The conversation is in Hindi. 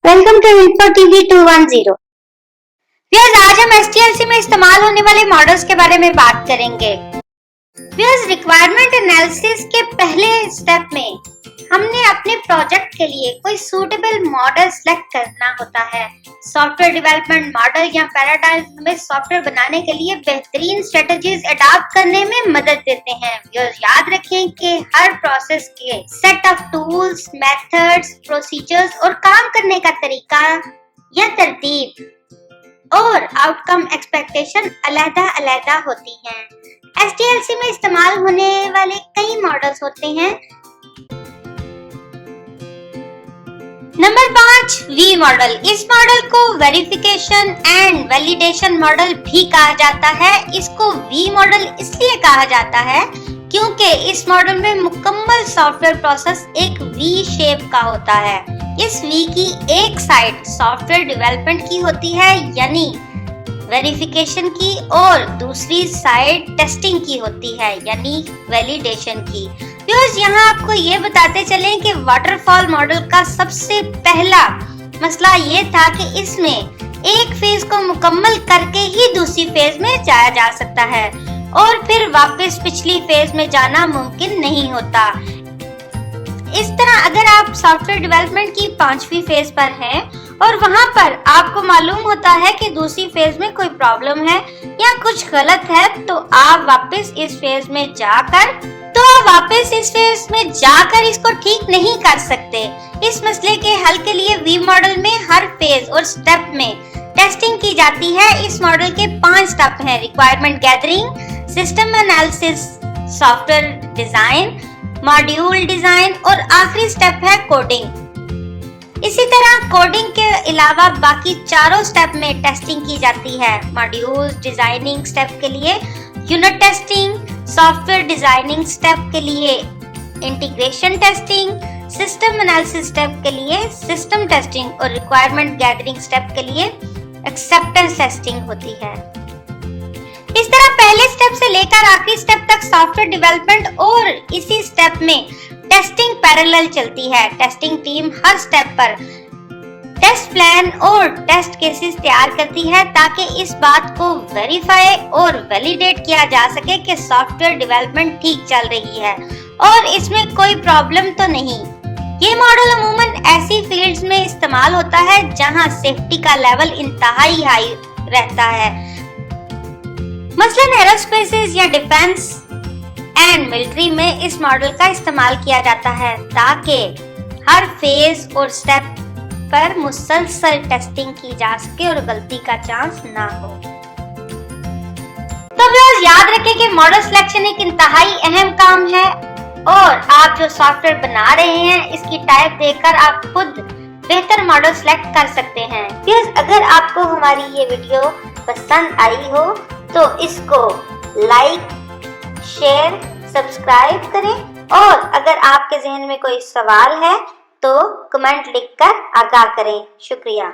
Welcome to info TV 210। Viewers, आज हम एसटीएलसी में इस्तेमाल होने वाले मॉडल्स के बारे में बात करेंगे। व्यूअर्स, रिक्वायरमेंट एनालिसिस के पहले स्टेप में हमने अपने प्रोजेक्ट के लिए कोई सूटेबल मॉडल सेलेक्ट करना होता है। सॉफ्टवेयर डेवलपमेंट मॉडल या पैराडाइम हमें सॉफ्टवेयर बनाने के लिए बेहतरीन स्ट्रेटजीज अडॉप्ट करने में मदद देते हैं। व्यूअर्स, याद रखें कि हर प्रोसेस के set of tools, methods, procedures और काम करने का तरीका या तरतीब और आउटकम एक्सपेक्टेशन अलग-अलग होती हैं। एसटीएलसी में इस्तेमाल होने वाले कई मॉडल्स होते हैं। Number 5, V model. इस मॉडल को वेरिफिकेशन एंड वैलिडेशन मॉडल भी कहा जाता है। इसको वी मॉडल इसलिए कहा जाता है क्योंकि इस मॉडल में मुकम्मल सॉफ्टवेयर प्रोसेस एक वी शेप का होता है। इस वी की एक साइड सॉफ्टवेयर डेवलपमेंट की होती है यानी वेरिफिकेशन की, और दूसरी साइड टेस्टिंग की होती है यानी वैलिडेशन की। व्यूअर्स, यहाँ आपको ये बताते चलें कि वाटरफॉल मॉडल का सबसे पहला मसला ये था कि इसमें एक फेज को मुकम्मल करके ही दूसरी फेज में जाया जा सकता है और फिर वापस पिछली फेज में जाना मुमकिन नहीं होता। इस तरह अगर आप सॉफ्टवेयर डेवलपमेंट की 5वीं फेज पर हैं और वहां पर आपको मालूम होता है कि दूसरी फेज में कोई प्रॉब्लम है या कुछ गलत है, तो आप वापस इस फेज में जाकर इसको ठीक नहीं कर सकते। इस मसले के हल के लिए वी मॉडल में हर फेज और स्टेप में टेस्टिंग की जाती है। इस मॉडल के 5 स्टेप हैं: requirement gathering, system analysis, software design, module design और आखिरी स्टेप है कोडिंग। इसी तरह कोडिंग के अलावा बाकी चारों स्टेप में टेस्टिंग की जाती है। मॉड्यूल डिजाइनिंग स्टेप के लिए unit testing, software designing step के लिए integration testing, system analysis step के लिए सिस्टम टेस्टिंग और रिक्वायरमेंट गैदरिंग स्टेप के लिए एक्सेप्टेंस टेस्टिंग होती है। इस तरह पहले स्टेप से लेकर आखिरी स्टेप तक सॉफ्टवेयर डेवलपमेंट और इसी स्टेप में टेस्टिंग पैरेलल चलती है। टेस्टिंग टीम हर स्टेप पर टेस्ट प्लान और टेस्ट केसेस तैयार करती है ताकि इस बात को वेरीफाई और वैलिडेट किया जा सके कि सॉफ्टवेयर डेवलपमेंट ठीक चल रही है और इसमें कोई प्रॉब्लम तो नहीं। ये मॉडल अमूमन ऐसी फील्ड्स में इस्तेमाल होता है जहां सेफ्टी का लेवल इंतहाई हाई रहता है। मसलन एरोस्पेस या डिफेंस एंड मिलिट्री में इस मॉडल का इस्तेमाल किया जाता है ताकि हर फेज और स्टेप पर मुसलसल टेस्टिंग की जा सके और गलती का चांस ना हो। तो व्यूअर्स, याद रखें कि मॉडल सिलेक्शन एक इंतहाई अहम काम है और आप जो सॉफ्टवेयर बना रहे हैं इसकी टाइप देखकर आप खुद बेहतर मॉडल सिलेक्ट कर सकते हैं। व्यूअर्स, अगर आपको हमारी ये वीडियो पसंद आई हो तो इसको लाइक, शेयर, सब्सक्राइब करें और अगर आपके जहन में कोई सवाल है तो कमेंट लिखकर आगाह करें। शुक्रिया।